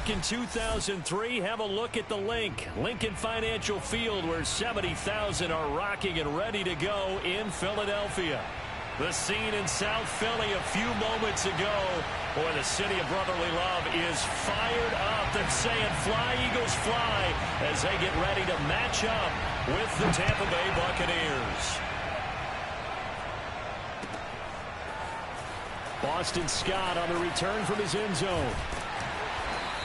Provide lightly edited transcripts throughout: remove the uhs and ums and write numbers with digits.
back in 2003, have a look at the Lincoln Financial Field, where 70,000 are rocking and ready to go in Philadelphia. The scene in South Philly a few moments ago. Boy, the city of brotherly love is fired up and saying, "Fly, Eagles, fly," as they get ready to match up with the Tampa Bay Buccaneers. Boston Scott on the return from his end zone.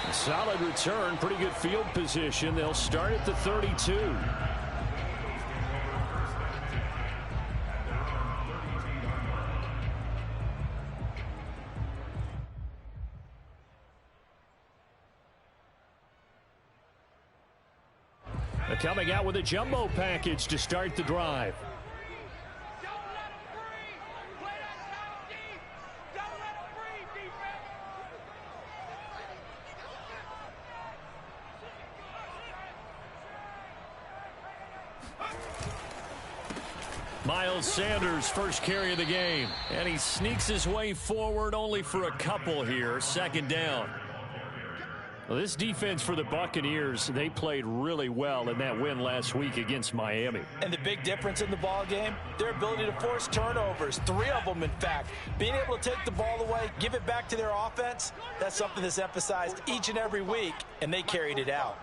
A solid return, pretty good field position. They'll start at the 32. They're coming out with a jumbo package to start the drive. Miles Sanders, first carry of the game. And he sneaks his way forward only for a couple here. Second down. Well, this defense for the Buccaneers, they played really well in that win last week against Miami. And the big difference in the ball game, their ability to force turnovers, 3 of them in fact. Being able to take the ball away, give it back to their offense, that's something that's emphasized each and every week, and they carried it out.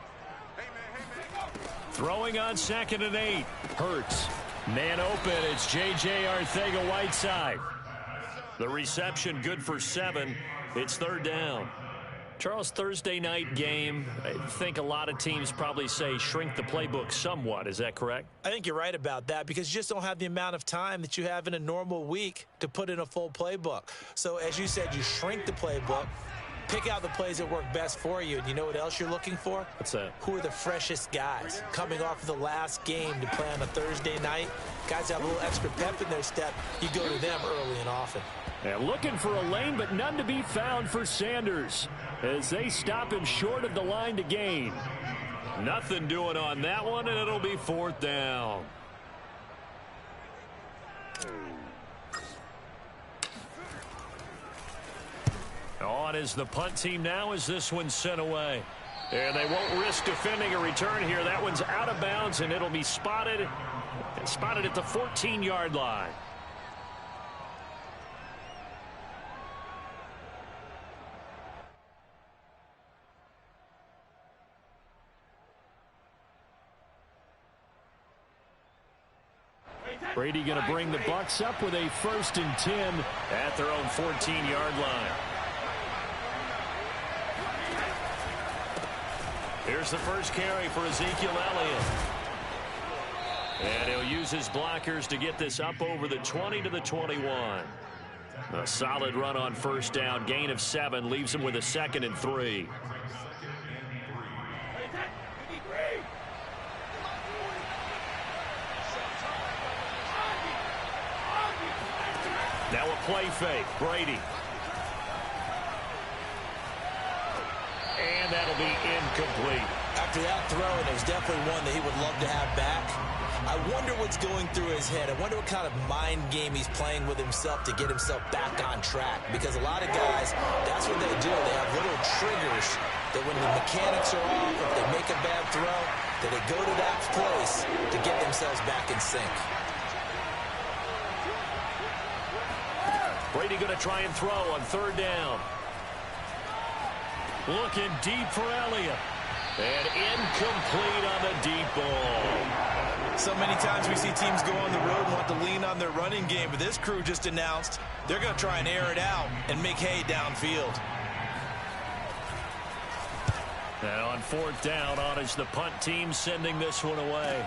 Throwing on 2nd and 8. Hurts. Man open, it's J.J. Arcega-Whiteside. The reception good for 7. It's 3rd down. Charles, Thursday night game, I think a lot of teams probably say shrink the playbook somewhat. Is that correct? I think you're right about that, because you just don't have the amount of time that you have in a normal week to put in a full playbook. So as you said, you shrink the playbook, pick out the plays that work best for you. And you know what else you're looking for? What's that? Who are the freshest guys coming off of the last game to play on a Thursday night? Guys have a little extra pep in their step. You go to them early and often. And looking for a lane, but none to be found for Sanders as they stop him short of the line to gain. Nothing doing on that one, and it'll be 4th down. On is the punt team now as this one's sent away. And they won't risk defending a return here. That one's out of bounds, and it'll be spotted at the 14-yard line. Brady going to bring the Bucs up with a 1st and 10 at their own 14-yard line. Here's the first carry for Ezekiel Elliott. And he'll use his blockers to get this up over the 20 to the 21. A solid run on 1st down, gain of 7, leaves him with a 2nd and 3. Now a play fake. Brady. And that'll be incomplete. After that throw, and it was definitely one that he would love to have back. I wonder what's going through his head. I wonder what kind of mind game he's playing with himself to get himself back on track. Because a lot of guys, that's what they do. They have little triggers that when the mechanics are off, if they make a bad throw, that they go to that place to get themselves back in sync. Brady going to try and throw on 3rd down. Looking deep for Elliott. And incomplete on the deep ball. So many times we see teams go on the road and want to lean on their running game, but this crew just announced they're going to try and air it out and make hay downfield. And on 4th down, on is the punt team sending this one away.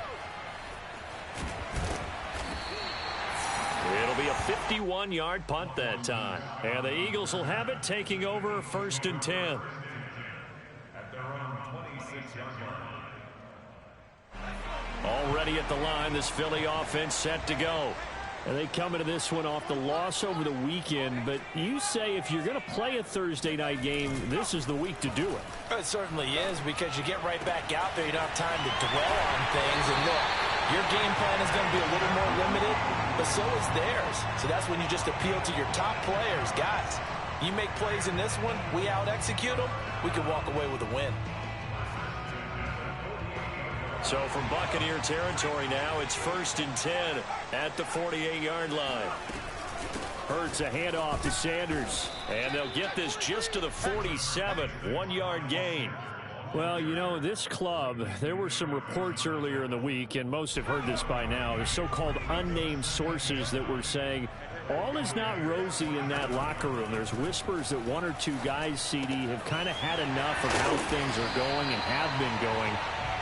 It'll be a 51-yard punt that time. And the Eagles will have it, taking over 1st and 10. Already at the line, this Philly offense set to go. And they come into this one off the loss over the weekend. But you say if you're going to play a Thursday night game, this is the week to do it. It certainly is, because you get right back out there. You don't have time to dwell on things. And look, your game plan is going to be a little more limited, but so is theirs. So that's when you just appeal to your top players. Guys, You make plays in this one, we out-execute them, we can walk away with a win. So from Buccaneer territory now, it's 1st and 10 at the 48-yard line. Hurts a handoff to Sanders, and they'll get this just to the 47, 1-yard gain. Well, you know, this club, there were some reports earlier in the week, and most have heard this by now, the so-called unnamed sources that were saying all is not rosy in that locker room. There's whispers that 1 or 2 guys, CD, have kind of had enough of how things are going and have been going.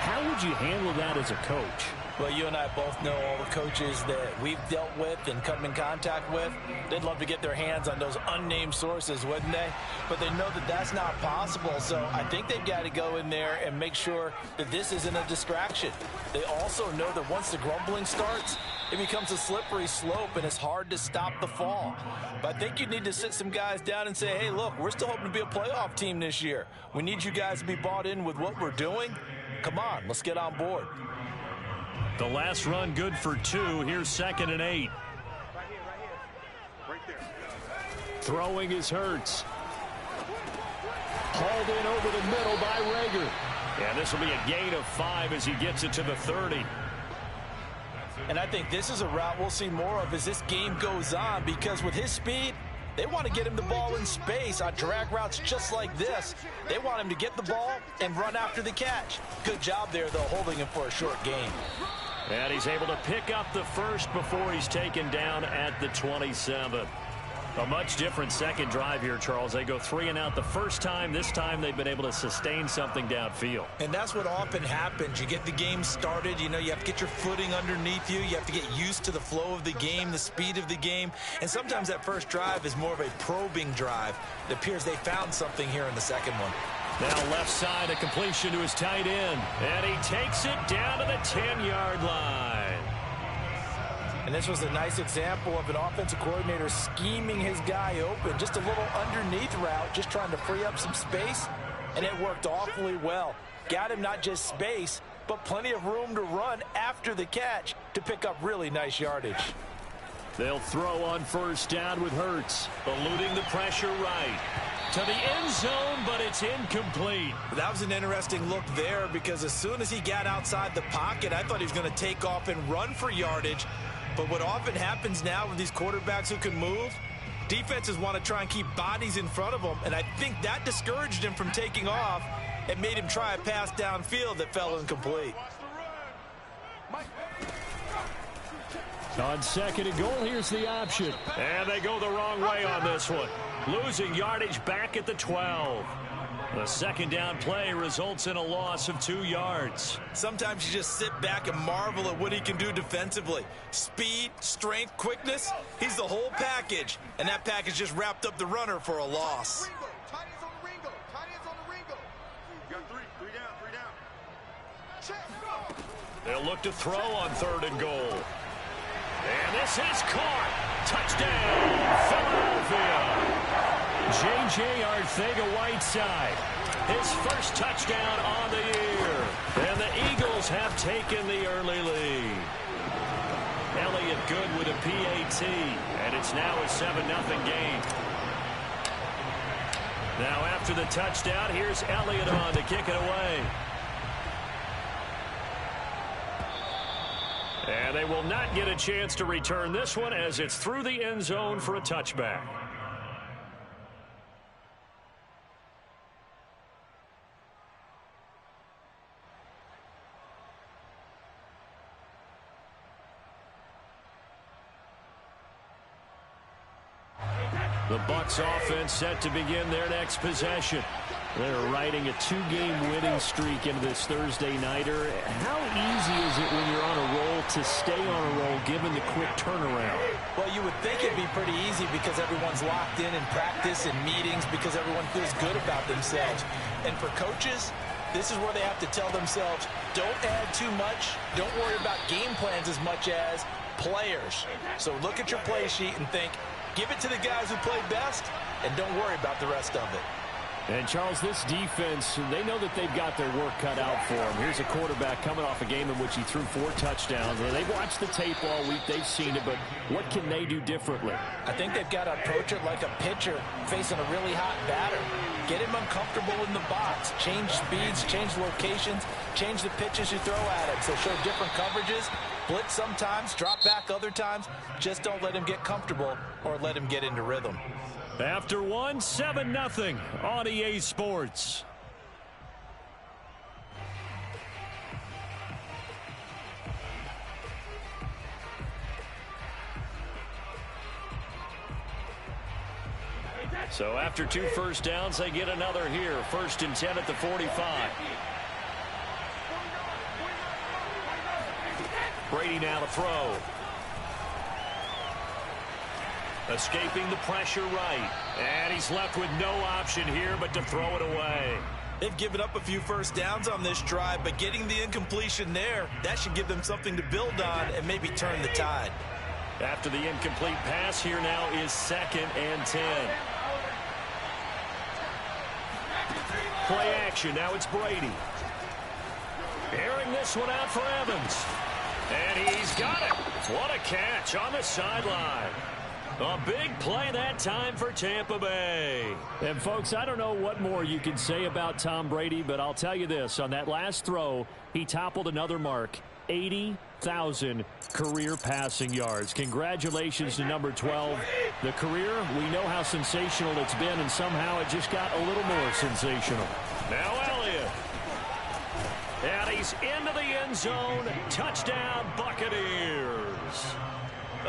How would you handle that as a coach? Well, you and I both know all the coaches that we've dealt with and come in contact with. They'd love to get their hands on those unnamed sources, wouldn't they? But they know that that's not possible, so I think they've got to go in there and make sure that this isn't a distraction. They also know that once the grumbling starts, it becomes a slippery slope, and it's hard to stop the fall. But I think you need to sit some guys down and say, hey, look, we're still hoping to be a playoff team this year. We need you guys to be bought in with what we're doing. Come on, let's get on board. The last run good for 2. Here's 2nd and 8. Right there. Throwing is Hurts. Hauled in over the middle by Rager. And this will be a gain of 5 as he gets it to the 30. And I think this is a route we'll see more of as this game goes on, because with his speed, they want to get him the ball in space on drag routes just like this. They want him to get the ball and run after the catch. Good job there, though, holding him for a short gain. And he's able to pick up the first before he's taken down at the 27. A much different second drive here, Charles. They go 3 and out the first time. This time they've been able to sustain something downfield. And that's what often happens. You get the game started. You know, you have to get your footing underneath you. You have to get used to the flow of the game, the speed of the game. And sometimes that first drive is more of a probing drive. It appears they found something here in the second one. Now left side, a completion to his tight end. And he takes it down to the 10-yard line. And this was a nice example of an offensive coordinator scheming his guy open. Just a little underneath route, just trying to free up some space. And it worked awfully well. Got him not just space, but plenty of room to run after the catch to pick up really nice yardage. They'll throw on first down with Hurts, eluding the pressure right. To the end zone, but it's incomplete. That was an interesting look there, because as soon as he got outside the pocket, I thought he was going to take off and run for yardage. But what often happens now with these quarterbacks who can move, defenses want to try and keep bodies in front of them, and I think that discouraged him from taking off and made him try a pass downfield that fell incomplete. On 2nd and goal, here's the option. And they go the wrong way on this one. Losing yardage back at the 12. The second down play results in a loss of 2 yards. Sometimes you just sit back and marvel at what he can do defensively. Speed, strength, quickness, he's the whole package. And that package just wrapped up the runner for a loss. They'll look to throw on 3rd and goal. And this is caught. Touchdown, Philadelphia. J.J. Arcega-Whiteside, his first touchdown on the year. And the Eagles have taken the early lead. Elliott good with a PAT, and it's now a 7-0 game. Now after the touchdown, here's Elliott on to kick it away. And they will not get a chance to return this one as it's through the end zone for a touchback. The Bucs offense set to begin their next possession. They're riding a 2-game winning streak into this Thursday nighter. How easy is it when you're on a roll to stay on a roll given the quick turnaround? Well, you would think it'd be pretty easy because everyone's locked in practice and meetings, because everyone feels good about themselves. And for coaches, this is where they have to tell themselves, don't add too much. Don't worry about game plans as much as players. So look at your play sheet and think, give it to the guys who play best, and don't worry about the rest of it. And, Charles, this defense, they know that they've got their work cut out for them. Here's a quarterback coming off a game in which he threw 4 touchdowns. And they've watched the tape all week. They've seen it, but what can they do differently? I think they've got to approach it like a pitcher facing a really hot batter. Get him uncomfortable in the box. Change speeds, change locations, change the pitches you throw at him. So show different coverages, blitz sometimes, drop back other times. Just don't let him get comfortable or let him get into rhythm. After one, 7-0 on EA Sports. So after 2 first downs, they get another here. 1st and 10 at the 45. Brady now to throw. Escaping the pressure right. And he's left with no option here but to throw it away. They've given up a few first downs on this drive, but getting the incompletion there, that should give them something to build on and maybe turn the tide. After the incomplete pass, here now is 2nd and 10. Play action. Now it's Brady. Airing this one out for Evans. And he's got it. What a catch on the sideline. A big play that time for Tampa Bay. And, folks, I don't know what more you can say about Tom Brady, but I'll tell you this. On that last throw, he toppled another mark, 80,000 career passing yards. Congratulations to number 12. The career, we know how sensational it's been, and somehow it just got a little more sensational. Now Elliott. And he's into the end zone. Touchdown, Buccaneers.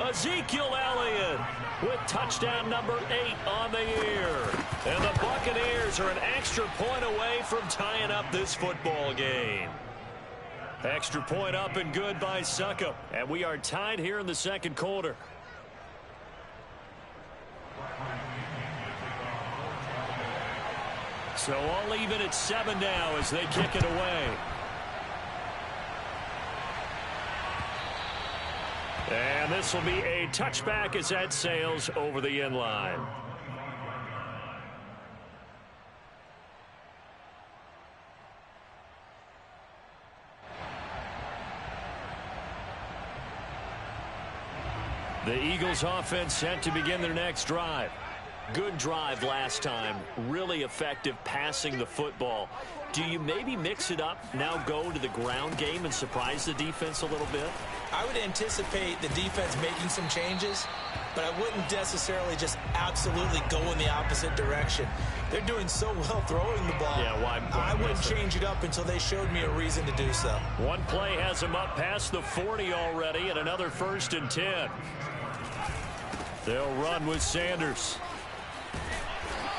Ezekiel Elliott with touchdown number 8 on the year. And the Buccaneers are an extra point away from tying up this football game. Extra point up and good by Suckup. And we are tied here in the 2nd quarter. So all even at 7 now as they kick it away. And this will be a touchback as that sails over the end line. The Eagles offense set to begin their next drive. Good drive last time. Really effective passing the football. Do you maybe mix it up, now go to the ground game and surprise the defense a little bit? I would anticipate the defense making some changes, but I wouldn't necessarily just absolutely go in the opposite direction. They're doing so well throwing the ball. Yeah, why I wouldn't change it up until they showed me a reason to do so. One play has them up past the 40 already, and another 1st and 10. They'll run with Sanders.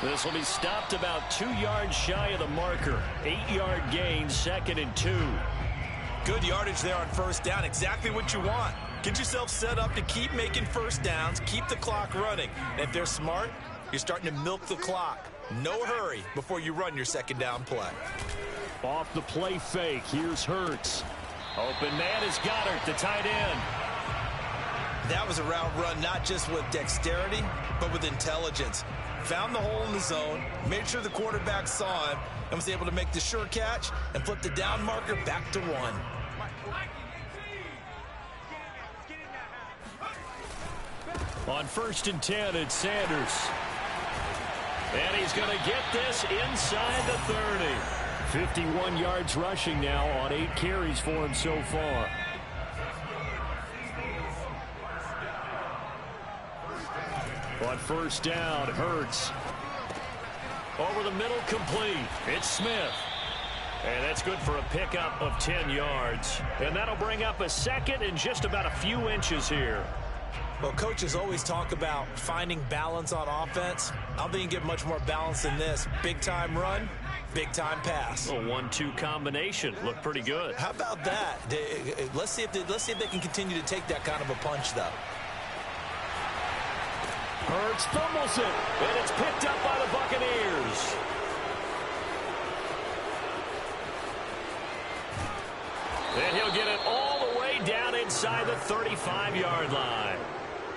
This will be stopped about 2 yards shy of the marker. 8-yard gain, 2nd and 2. Good yardage there on 1st down. Exactly what you want. Get yourself set up to keep making first downs, keep the clock running. And if they're smart, you're starting to milk the clock. No hurry before you run your 2nd down play. Off the play fake, here's Hurts. Open man is Goddard, the tight end. That was a route run not just with dexterity, but with intelligence. Found the hole in the zone, made sure the quarterback saw him, and was able to make the sure catch and flip the down marker back to 1. On 1st and 10, it's Sanders. And he's going to get this inside the 30. 51 yards rushing now on 8 carries for him so far. On 1st down, Hurts. Over the middle, complete. It's Smith. And that's good for a pickup of 10 yards. And that'll bring up a 2nd and just about a few inches here. Well, coaches always talk about finding balance on offense. I don't think you get much more balance than this. Big-time run, big-time pass. A 1-2 combination. Looked pretty good. How about that? Let's see if they can continue to take that kind of a punch, though. Hurts fumbles it, and it's picked up by the Buccaneers. And he'll get it all the way down inside the 35-yard line.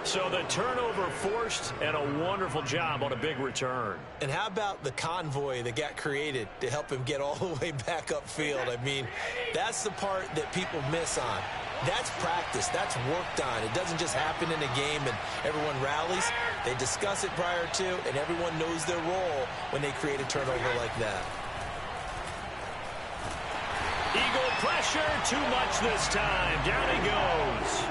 So the turnover forced, and a wonderful job on a big return. And how about the convoy that got created to help him get all the way back upfield? I mean, that's the part that people miss on. That's practice. That's worked on. It doesn't just happen in a game and everyone rallies. They discuss it prior to, and everyone knows their role when they create a turnover like that. Eagle pressure, too much this time. Down he goes.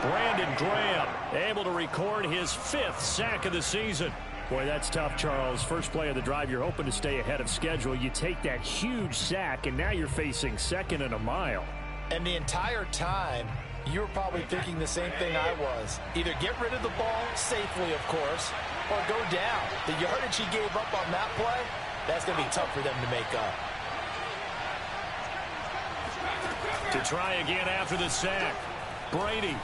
Brandon Graham able to record his 5th sack of the season. Boy, that's tough, Charles. First play of the drive, you're hoping to stay ahead of schedule. You take that huge sack, and now you're facing 2nd and a mile. And the entire time, you were probably thinking the same thing I was. Either get rid of the ball, safely, of course, or go down. The yardage he gave up on that play, that's going to be tough for them to make up. To try again after the sack, Brady.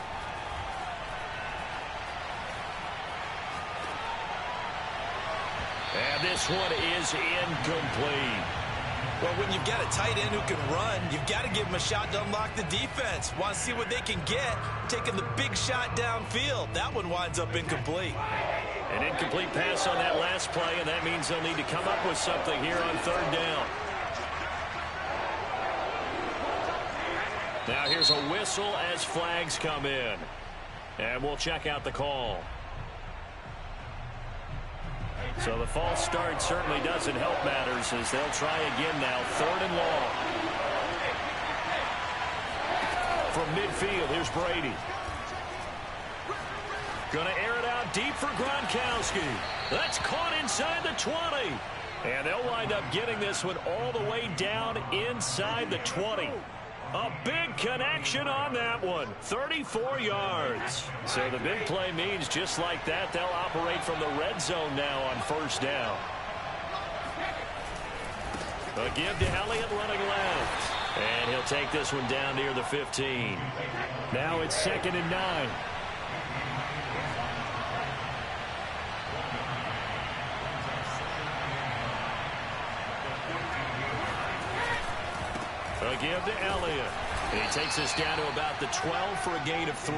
And this one is incomplete. Well, when you've got a tight end who can run, you've got to give him a shot to unlock the defense. Want to see what they can get, taking the big shot downfield. That one winds up incomplete. An incomplete pass on that last play, and that means they'll need to come up with something here on 3rd down. Now here's a whistle as flags come in. And we'll check out the call. So the false start certainly doesn't help matters as they'll try again now. 3rd and long. From midfield, here's Brady. Going to air it out deep for Gronkowski. That's caught inside the 20. And they'll wind up getting this one all the way down inside the 20. A big connection on that one. 34 yards. So the big play means just like that, they'll operate from the red zone now on 1st down. A give to Elliott running left. And he'll take this one down near the 15. Now it's 2nd and 9. A give to Elliott. And he takes us down to about the 12 for a gain of 3.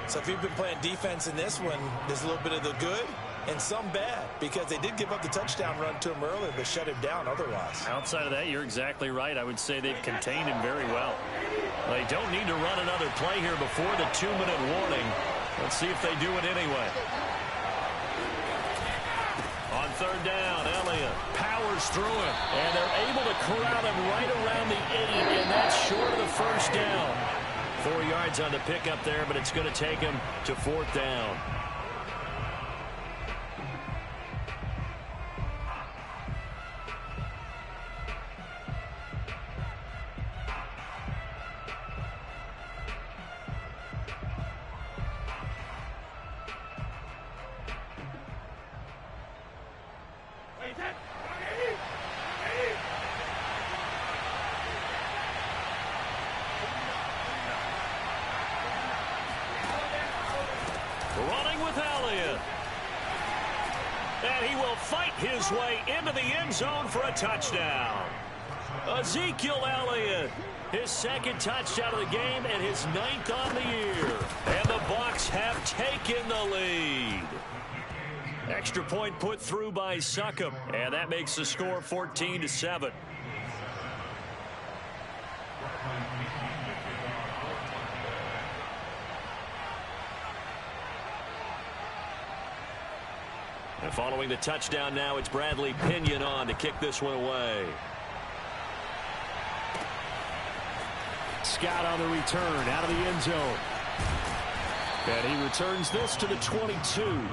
So if you've been playing defense in this one, there's a little bit of the good and some bad, because they did give up the touchdown run to him earlier, but shut him down otherwise. Outside of that, you're exactly right. I would say they've contained him very well. They don't need to run another play here before the 2-minute warning. Let's see if they do it anyway. On 3rd down, Elliott powers through him, and they're able to corral him right around the 8, and that's short of the 1st down. 4 yards on the pickup there, but it's going to take him to 4th down. Running with Elliott. And he will fight his way into the end zone for a touchdown. Ezekiel Elliott, his 2nd touchdown of the game and his 9th on the year. And the Bucs have taken the lead. Extra point put through by Succop, and that makes the score 14-7. And following the touchdown now, it's Bradley Pinion on to kick this one away. Scott on the return out of the end zone. And he returns this to the 22.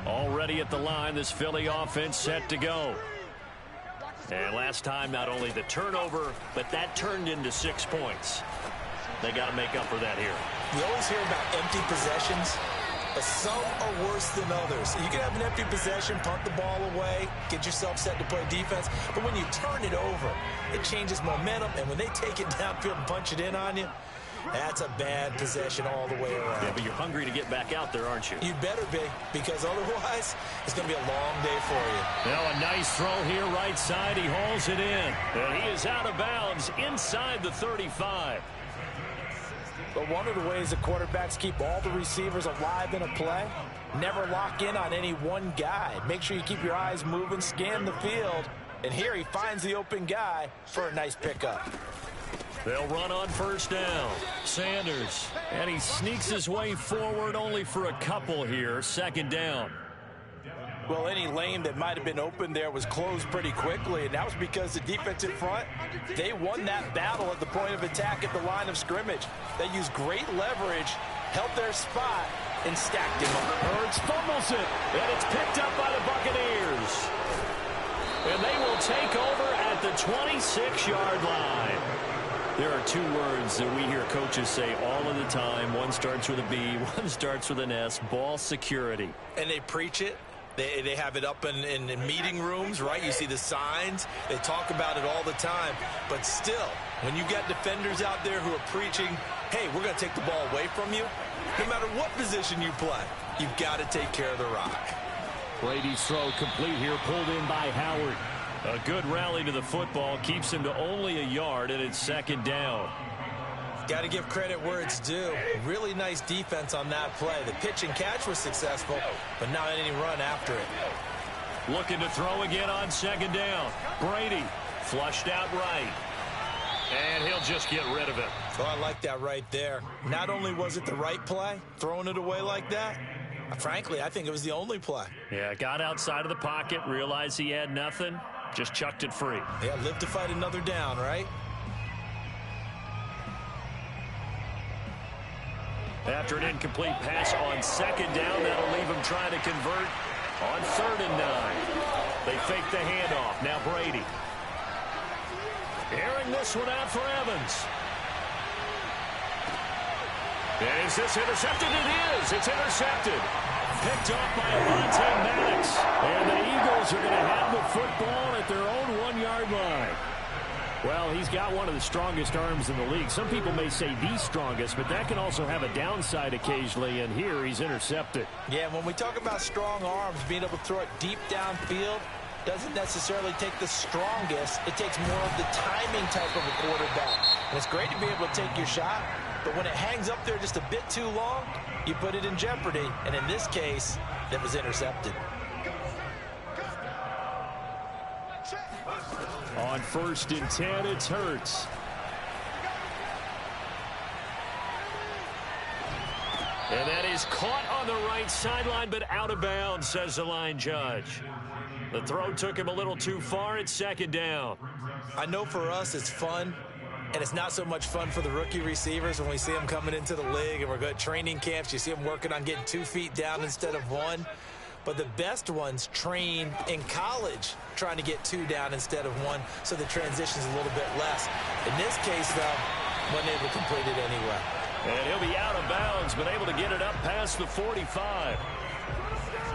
Already at the line, this Philly offense set to go. And last time, not only the turnover, but that turned into 6 points. They got to make up for that here. You always hear about empty possessions, but some are worse than others. You can have an empty possession, punt the ball away, get yourself set to play defense, but when you turn it over, it changes momentum, and when they take it downfield and punch it in on you, That's a bad possession all the way around. Yeah, but you're hungry to get back out there, aren't you? You better be, because otherwise it's going to be a long day for you. Now a nice throw here right side. He hauls it in. And he is out of bounds inside the 35. But one of the ways the quarterbacks keep all the receivers alive in a play, never lock in on any one guy. Make sure you keep your eyes moving, scan the field. And here he finds the open guy for a nice pickup. They'll run on first down. Sanders. And he sneaks his way forward only for a couple here. Second down. Well, any lane that might have been open there was closed pretty quickly, and that was because the defense in front, they won that battle at the point of attack at the line of scrimmage. They used great leverage, held their spot, and stacked him up. Hurts fumbles it, and it's picked up by the Buccaneers. And they will take over at the 26-yard line. There are two words that we hear coaches say all of the time. One starts with a B, one starts with an S, ball security. And they preach it. They have it up in meeting rooms, right? You see the signs. They talk about it all the time. But still, when you got defenders out there who are preaching, hey, we're going to take the ball away from you, no matter what position you play, you've got to take care of the rock. Brady's throw complete here, pulled in by Howard. A good rally to the football, keeps him to only a yard, and it's second down. Got to give credit where it's due. Really nice defense on that play. The pitch and catch was successful, but not any run after it. Looking to throw again on second down. Brady flushed out right. And he'll just get rid of it. Oh, I like that right there. Not only was it the right play, throwing it away like that, frankly, I think it was the only play. Yeah, got outside of the pocket, realized he had nothing, just chucked it free. Yeah, live to fight another down, right? After an incomplete pass on second down, that'll leave him trying to convert on 3rd and 9. They fake the handoff. Now Brady. Airing this one out for Evans. Is this intercepted? It is. It's intercepted. Picked off by Avonte Maddox. And the Eagles are going to have the football at their own 1-yard line. Well, he's got one of the strongest arms in the league. Some people may say the strongest, but that can also have a downside occasionally, and here he's intercepted. Yeah, when we talk about strong arms, being able to throw it deep downfield doesn't necessarily take the strongest. It takes more of the timing type of a quarterback. And it's great to be able to take your shot, but when it hangs up there just a bit too long, you put it in jeopardy. And in this case, it was intercepted. On 1st and 10, it's Hurts. And that is caught on the right sideline, but out of bounds, says the line judge. The throw took him a little too far. It's second down. I know for us it's fun, and it's not so much fun for the rookie receivers when we see them coming into the league and we're good training camps. You see them working on getting 2 feet down instead of 1. But the best ones train in college trying to get 2 down instead of 1, so the transition's a little bit less. In this case, though, wasn't able to complete it anyway. And he'll be out of bounds, but able to get it up past the 45.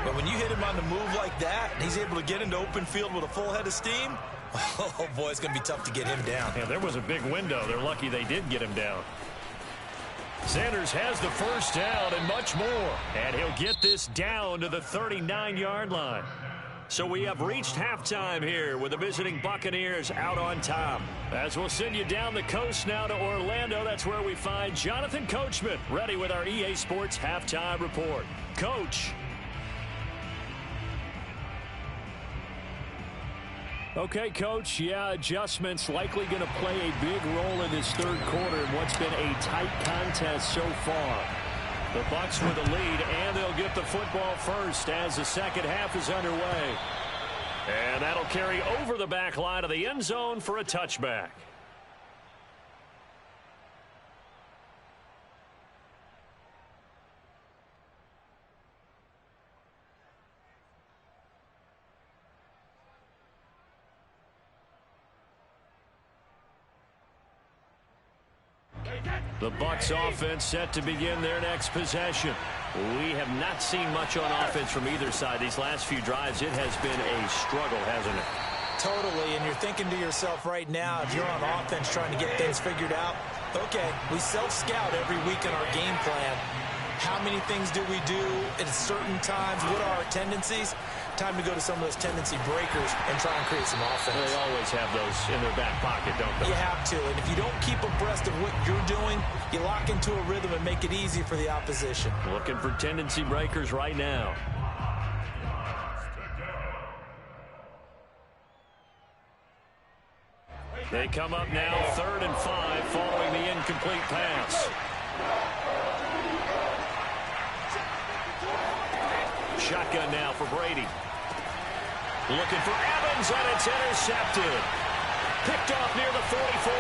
But when you hit him on the move like that, and he's able to get into open field with a full head of steam, oh, boy, it's going to be tough to get him down. Yeah, there was a big window. They're lucky they did get him down. Sanders has the first down and much more. And he'll get this down to the 39-yard line. So we have reached halftime here with the visiting Buccaneers out on top. As we'll send you down the coast now to Orlando, that's where we find Jonathan Coachman ready with our EA Sports Halftime Report. Coach. Okay, Coach, yeah, adjustments likely going to play a big role in this third quarter in what's been a tight contest so far. The Bucs with the lead, and they'll get the football first as the second half is underway. And that'll carry over the back line of the end zone for a touchback. The Bucs offense set to begin their next possession. We have not seen much on offense from either side. These last few drives, it has been a struggle, hasn't it? Totally, and you're thinking to yourself right now, if you're on offense trying to get things figured out, okay, we self-scout every week in our game plan. How many things do we do at certain times? What are our tendencies? Time to go to some of those tendency breakers and try and create some offense. They always have those in their back pocket, don't they? You have to, and if you don't keep abreast of what you're doing, you lock into a rhythm and make it easy for the opposition. Looking for tendency breakers right now. They come up now 3rd and 5 following the incomplete pass. Shotgun now for Brady. Looking for Evans, and it's intercepted. Picked off near the 44.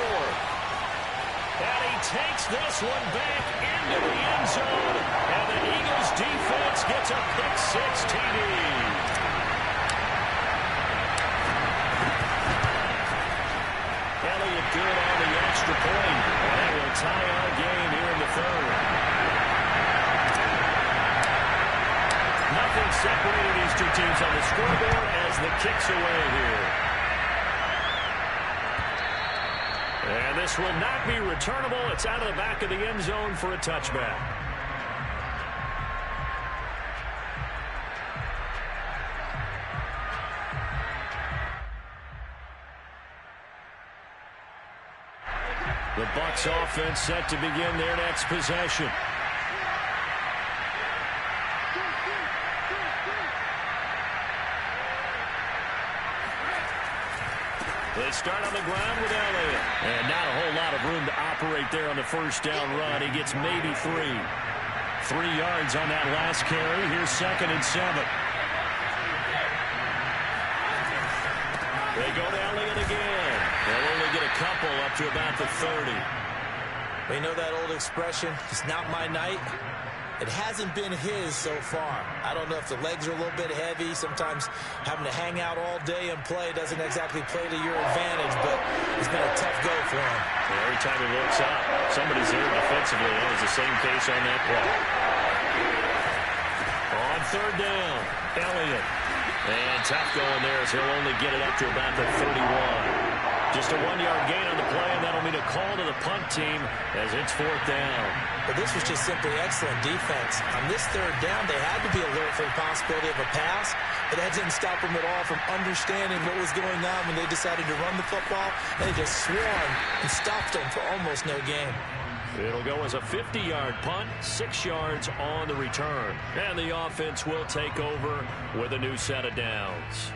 And he takes this one back into the end zone. And the Eagles defense gets a pick-6 TD. Elliott good on the extra point. And that will tie our game here in the 3rd. Nothing separated these two teams on the scoreboard as the kick's away here. And this will not be returnable. It's out of the back of the end zone for a touchback. The Bucs offense set to begin their next possession. They start on the ground with Elliott. And not a whole lot of room to operate there on the first down run. He gets maybe 3. 3 yards on that last carry. Here's 2nd and 7. They go to Elliott again. They'll only get a couple up to about the 30. We know that old expression, it's not my night. It hasn't been his so far. I don't know if the legs are a little bit heavy. Sometimes having to hang out all day and play doesn't exactly play to your advantage, but it's been a tough go for him. And every time he looks up, somebody's there defensively. That was the same case on that play. On 3rd down, Elliott. And tough going there as he'll only get it up to about the 31. Just a 1-yard gain on the play, and that'll mean a call to the punt team as it's 4th down. But this was just simply excellent defense. On this 3rd down, they had to be alert for the possibility of a pass, but that didn't stop them at all from understanding what was going on when they decided to run the football. They just swarmed and stopped them for almost no gain. It'll go as a 50-yard punt, 6 yards on the return. And the offense will take over with a new set of downs.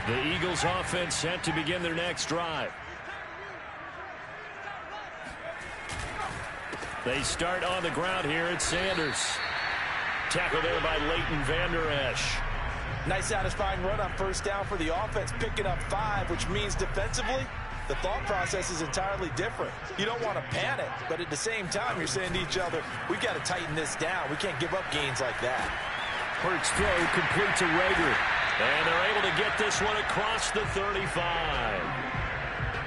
The Eagles offense set to begin their next drive. They start on the ground here at Sanders. Tackled there by Leighton Vander Esch. Nice satisfying run on 1st down for the offense, picking up 5, which means defensively, the thought process is entirely different. You don't want to panic, but at the same time, you're saying to each other, we've got to tighten this down. We can't give up gains like that. Hurts throw complete to Rager. And they're able to get this one across the 35.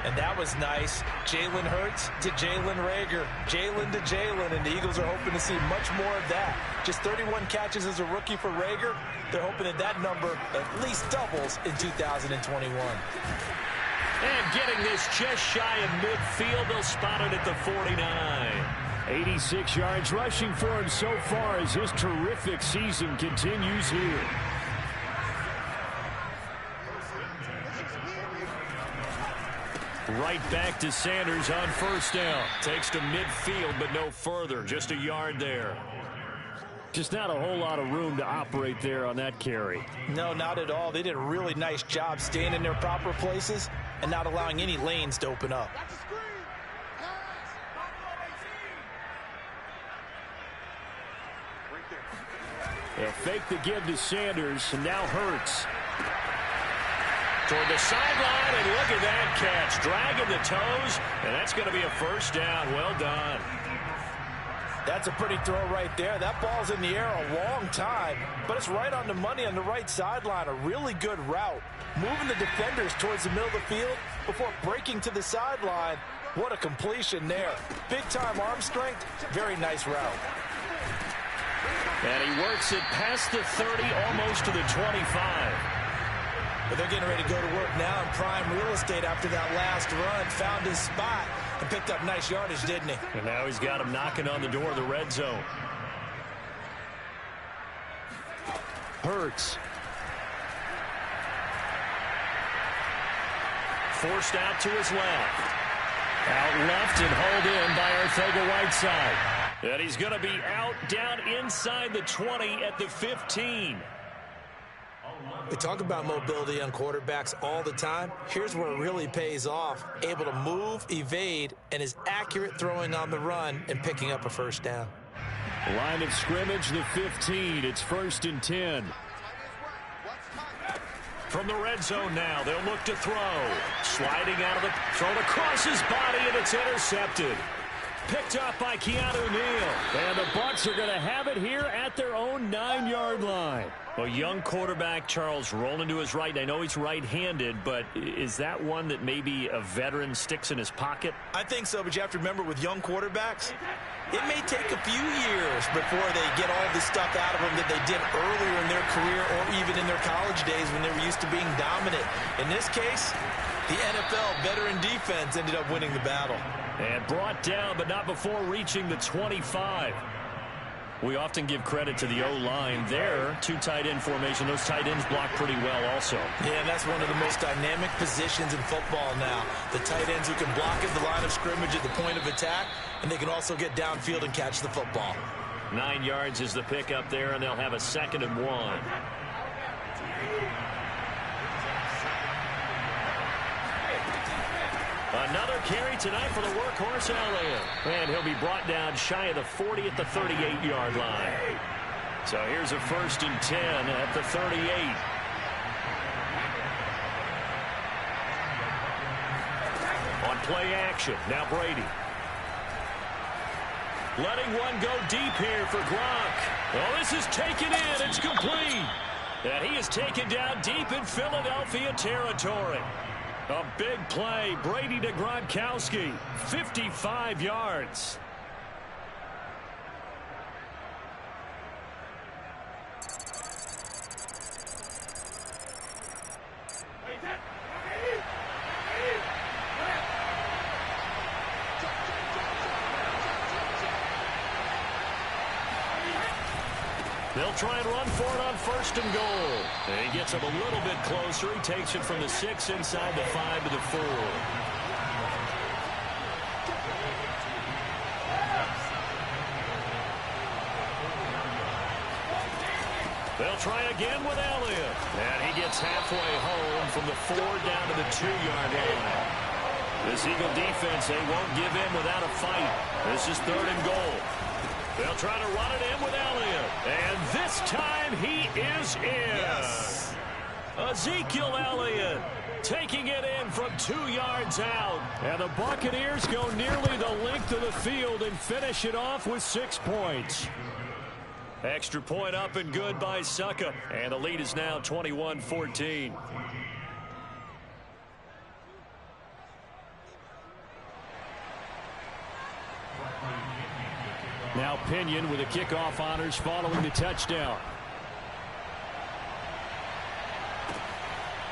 And that was nice. Jalen Hurts to Jalen Rager. Jalen to Jalen, and the Eagles are hoping to see much more of that. Just 31 catches as a rookie for Rager. They're hoping that that number at least doubles in 2021. And getting this just shy of midfield, they'll spot it at the 49. 86 yards rushing for him so far as his terrific season continues here. Right back to Sanders on 1st down. Takes to midfield, but no further. Just a yard there. Just not a whole lot of room to operate there on that carry. No, not at all. They did a really nice job staying in their proper places and not allowing any lanes to open up. They'll fake the give to Sanders, and now Hurts. Toward the sideline, and look at that catch. Dragging the toes, and that's going to be a 1st down. Well done. That's a pretty throw right there. That ball's in the air a long time, but it's right on the money on the right sideline. A really good route. Moving the defenders towards the middle of the field before breaking to the sideline. What a completion there. Big-time arm strength. Very nice route. And he works it past the 30, almost to the 25. But they're getting ready to go to work now in prime real estate after that last run. Found his spot and picked up nice yardage, didn't he? And now he's got him knocking on the door of the red zone. Hurts. Forced out to his left. Out left and hauled in by Arcega-Whiteside. And he's going to be out down inside the 20 at the 15. We talk about mobility on quarterbacks all the time. Here's where it really pays off. Able to move, evade, and is accurate throwing on the run and picking up a first down. Line of scrimmage, the 15. It's 1st and 10. From the red zone now, they'll look to throw. Sliding out of the thrown across his body, and it's intercepted. Picked up by Keanu Neal. And the Bucs are going to have it here at their own 9-yard line. A young quarterback, Charles, rolling to his right. I know he's right-handed, but is that one that maybe a veteran sticks in his pocket? I think so, but you have to remember with young quarterbacks, it may take a few years before they get all the stuff out of them that they did earlier in their career or even in their college days when they were used to being dominant. In this case, the NFL veteran defense ended up winning the battle. And brought down, but not before reaching the 25. We often give credit to the O-line there. 2 tight end formation. Those tight ends block pretty well also. Yeah, and that's one of the most dynamic positions in football now. The tight ends who can block at the line of scrimmage at the point of attack, and they can also get downfield and catch the football. 9 yards is the pickup there, and they'll have a 2nd and 1. Another carry tonight for the workhorse Elliott. And he'll be brought down shy of the 40 at the 38-yard line. So here's a 1st and 10 at the 38. On play action, now Brady. Letting one go deep here for Gronk. Oh, this is taken in. It's complete. And he is taken down deep in Philadelphia territory. A big play, Brady to Gronkowski, 55 yards. They'll try and run for it on 1st and goal. And he gets him a little bit closer. He takes it from the 6 inside the 5 to the 4. They'll try again with Elliott. And he gets halfway home from the 4 down to the 2-yard line. This Eagle defense, they won't give in without a fight. This is 3rd and goal. They'll try to run it in with Elliott. And this time he is in. Yes. Ezekiel Elliott taking it in from 2 yards out. And the Buccaneers go nearly the length of the field and finish it off with 6 points. Extra point up and good by Succa. And the lead is now 21-14. Now Pinion with the kickoff honors following the touchdown.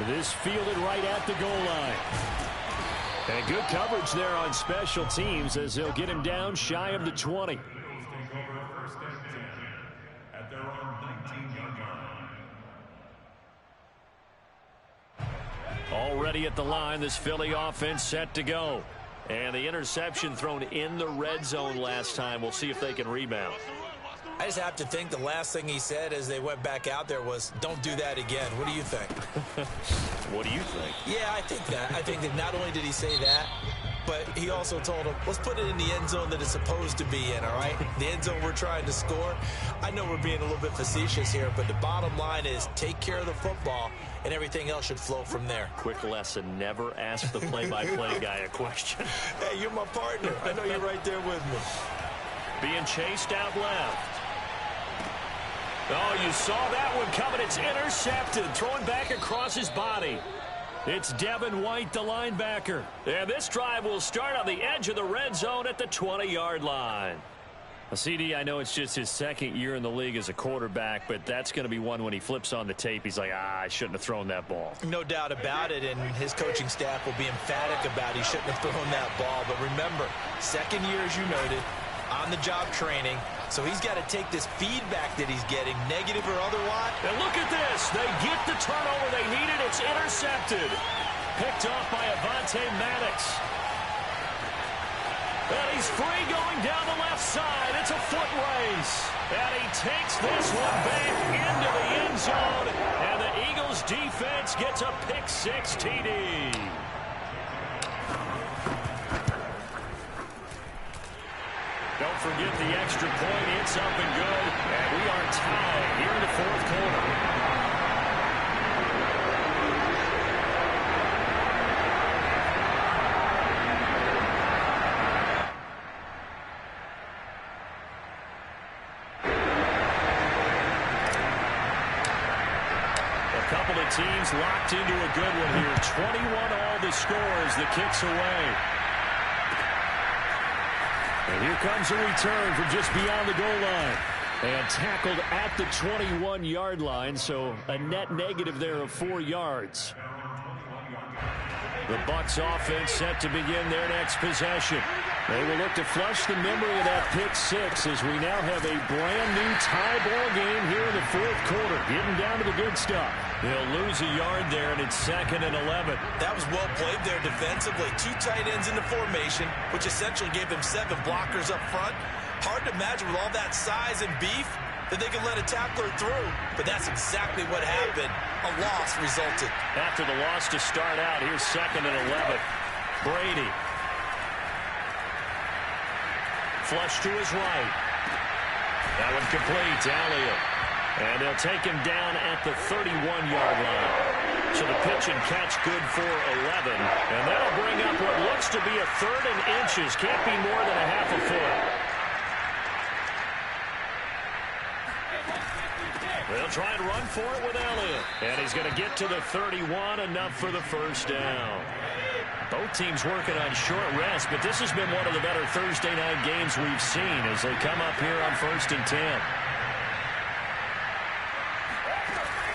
This fielded right at the goal line. And good coverage there on special teams as they'll get him down shy of the 20. Already at the line, this Philly offense set to go. And the interception thrown in the red zone last time. We'll see if they can rebound. I just have to think the last thing he said as they went back out there was, don't do that again. What do you think? What do you think? Yeah, I think that. I think that not only did he say that, but he also told him, let's put it in the end zone that it's supposed to be in, all right? The end zone we're trying to score. I know we're being a little bit facetious here, but the bottom line is take care of the football, and everything else should flow from there. Quick lesson, never ask the play-by-play guy a question. Hey, you're my partner. I know you're right there with me. Being chased out left. Oh, you saw that one coming. It's intercepted. Throwing back across his body. It's Devin White, the linebacker. And this drive will start on the edge of the red zone at the 20-yard line. CD, I know it's just his second year in the league as a quarterback, but that's going to be one when he flips on the tape. He's like, I shouldn't have thrown that ball. No doubt about it, and his coaching staff will be emphatic about he shouldn't have thrown that ball. But remember, second year, as you noted, on-the-job training, so he's got to take this feedback that he's getting, negative or otherwise. And look at this. They get the turnover they needed. It's intercepted. Picked off by Avonte Maddox. And he's free going down the left side. It's a foot race. And he takes this one back into the end zone. And the Eagles defense gets a pick-6 TD. Don't forget the extra point. It's up and good. And we are tied here in the fourth quarter. Teams locked into a good one here. 21 all the scores. The kicks away. And here comes a return from just beyond the goal line. And tackled at the 21-yard line, so a net negative there of 4 yards. The Bucs offense set to begin their next possession. They will look to flush the memory of that pick-6 as we now have a brand-new tie ball game here in the fourth quarter. Getting down to the good stuff. They'll lose a yard there, and it's 2nd and 11. That was well played there defensively. 2 tight ends in the formation, which essentially gave them 7 blockers up front. Hard to imagine with all that size and beef that they could let a tackler through. But that's exactly what happened. A loss resulted. After the loss to start out, here's 2nd and 11. Brady. Flush to his right. That one complete. Elliott. And they'll take him down at the 31-yard line. So the pitch and catch good for 11. And that'll bring up what looks to be a 3rd and inches. Can't be more than a half a foot. They'll try and run for it with Elliott. And he's going to get to the 31, enough for the first down. Both teams working on short rest, but this has been one of the better Thursday night games we've seen as they come up here on 1st and 10.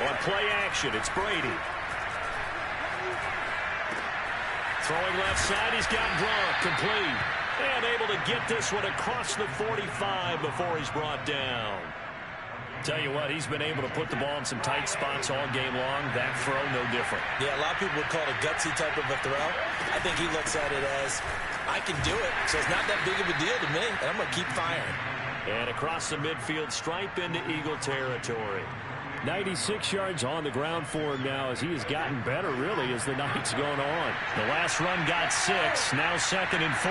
On play action, it's Brady. Throwing left side, he's got Gronk, complete. And able to get this one across the 45 before he's brought down. Tell you what, he's been able to put the ball in some tight spots all game long. That throw, no different. Yeah, a lot of people would call it a gutsy type of a throw. I think he looks at it as, I can do it, so it's not that big of a deal to me, and I'm going to keep firing. And across the midfield stripe into Eagle territory. 96 yards on the ground for him now as he has gotten better, really, as the night's going on. The last run got 6, now 2nd and 4.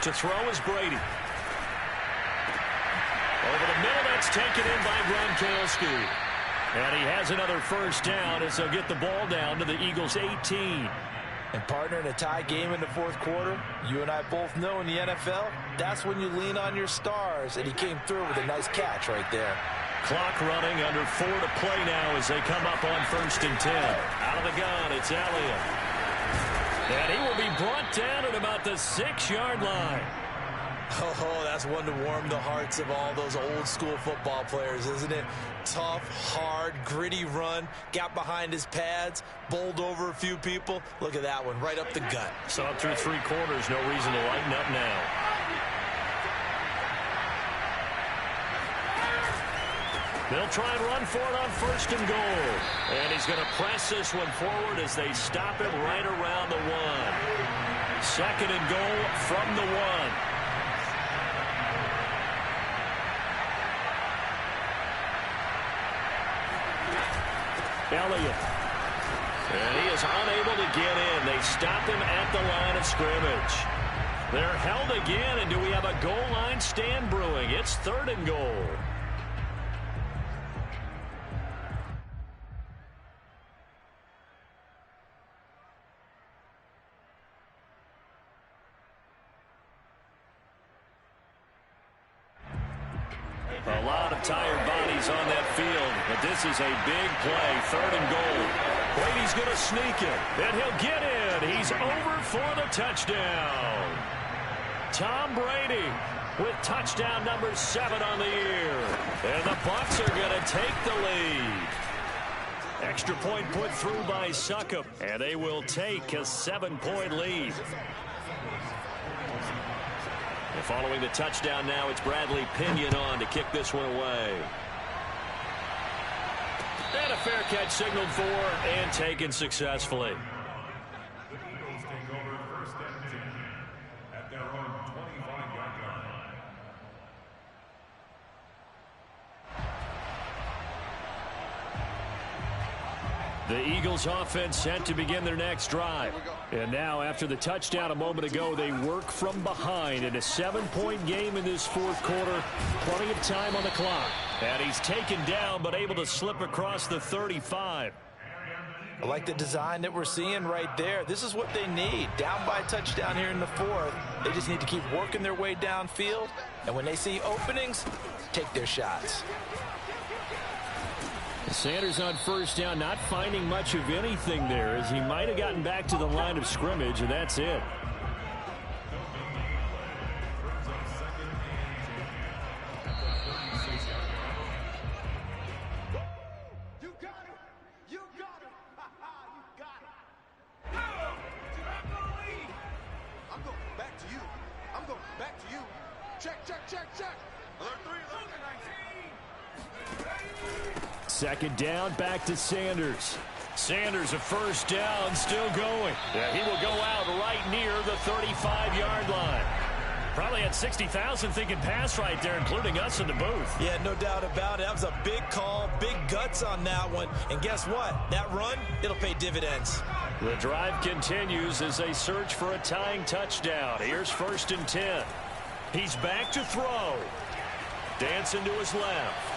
To throw is Brady. Over the middle, that's taken in by Gronkowski. And he has another first down as they'll get the ball down to the Eagles' 18. And partner, in a tie game in the fourth quarter, you and I both know in the NFL, that's when you lean on your stars. And he came through with a nice catch right there. Clock running, under 4 to play now as they come up on 1st and 10. Out of the gun, it's Elliott. And he will be brought down at about the 6-yard line. Oh, that's one to warm the hearts of all those old school football players, isn't it? Tough, hard, gritty run. Got behind his pads, bowled over a few people. Look at that one, right up the gut. So up through 3 quarters, no reason to lighten up now. They'll try and run for it on 1st and goal. And he's going to press this one forward as they stop him right around the 1. 2nd and goal from the 1. Elliott. And he is unable to get in. They stop him at the line of scrimmage. They're held again, and do we have a goal line stand brewing? It's 3rd and goal. A lot of tired bodies on that field, but this is a big play. 3rd and goal. Brady's going to sneak it, and he'll get in. He's over for the touchdown. Tom Brady with touchdown number 7 on the year. And the Bucs are going to take the lead. Extra point put through by Succop, and they will take a 7-point lead. And following the touchdown now, it's Bradley Pinion on to kick this one away. And a fair catch signaled for and taken successfully. The Eagles offense set to begin their next drive. And now after the touchdown a moment ago, they work from behind in a 7-point game in this fourth quarter. Plenty of time on the clock. And he's taken down but able to slip across the 35. I like the design that we're seeing right there. This is what they need. Down by a touchdown here in the fourth. They just need to keep working their way downfield. And when they see openings, take their shots. Sanders on first down, not finding much of anything there, as he might have gotten back to the line of scrimmage, and that's it. You got it! You got it! You got it! I'm going back to you. I'm going back to you. Check, check, check, check. Alert 3, alert 19. Second down, back to Sanders. Sanders a first down, still going. Yeah, he will go out right near the 35-yard line. Probably had 60,000 thinking pass right there, including us in the booth. Yeah, no doubt about it. That was a big call, big guts on that one. And guess what? That run, it'll pay dividends. The drive continues as they search for a tying touchdown. Here's 1st and 10. He's back to throw. Dancing to his left.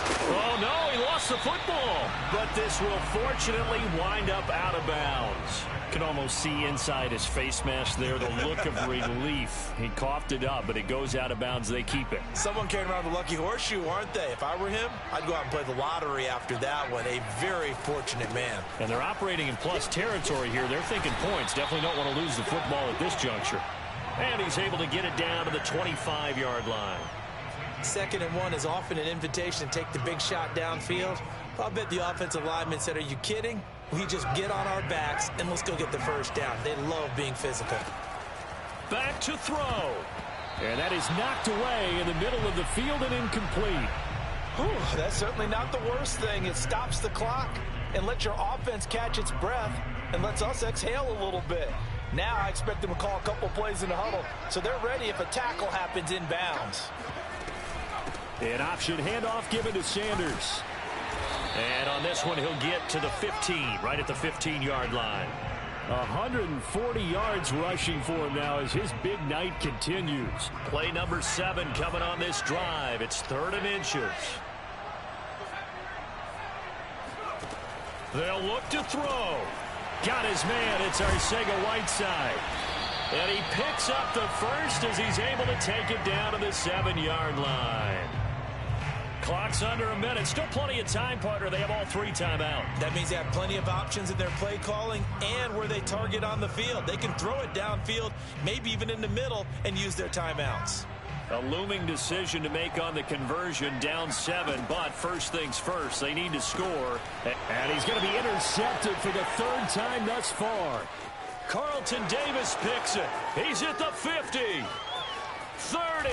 Oh, no, he lost the football. But this will fortunately wind up out of bounds. Can almost see inside his face mask there the look of relief. He coughed it up, but it goes out of bounds. They keep it. Someone carrying around the lucky horseshoe, aren't they? If I were him, I'd go out and play the lottery after that one. A very fortunate man. And they're operating in plus territory here. They're thinking points. Definitely don't want to lose the football at this juncture. And he's able to get it down to the 25-yard line. 2nd and 1 is often an invitation to take the big shot downfield. I'll bet the offensive lineman said, are you kidding? We just get on our backs and let's go get the first down. They love being physical. Back to throw. And that is knocked away in the middle of the field and incomplete. Whew, that's certainly not the worst thing. It stops the clock and lets your offense catch its breath and lets us exhale a little bit. Now I expect them to call a couple plays in the huddle so they're ready if a tackle happens inbounds. An option handoff given to Sanders. And on this one, he'll get to the 15, right at the 15-yard line. 140 yards rushing for him now as his big night continues. Play number 7 coming on this drive. It's 3rd and inches. They'll look to throw. Got his man. It's Arcega-Whiteside. And he picks up the first as he's able to take it down to the 7-yard line. Clock's under a minute. Still plenty of time, partner. They have all 3 timeouts. That means they have plenty of options in their play calling and where they target on the field. They can throw it downfield, maybe even in the middle, and use their timeouts. A looming decision to make on the conversion, down 7, but first things first, they need to score. And he's going to be intercepted for the 3rd time thus far. Carlton Davis picks it. He's at the 50, 30.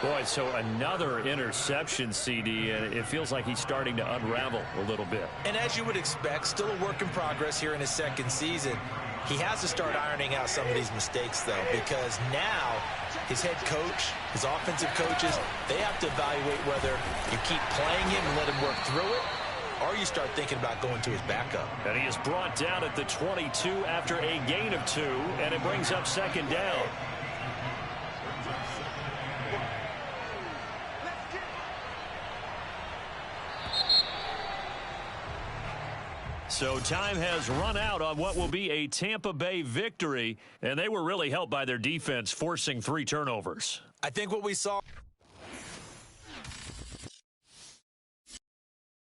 Boy, so another interception, CD, and it feels like he's starting to unravel a little bit. And as you would expect, still a work in progress here in his 2nd season. He has to start ironing out some of these mistakes, though, because now his head coach, his offensive coaches, they have to evaluate whether you keep playing him and let him work through it, or you start thinking about going to his backup. And he is brought down at the 22 after a gain of 2, and it brings up 2nd down. So time has run out on what will be a Tampa Bay victory, and they were really helped by their defense forcing 3 turnovers. I think what we saw...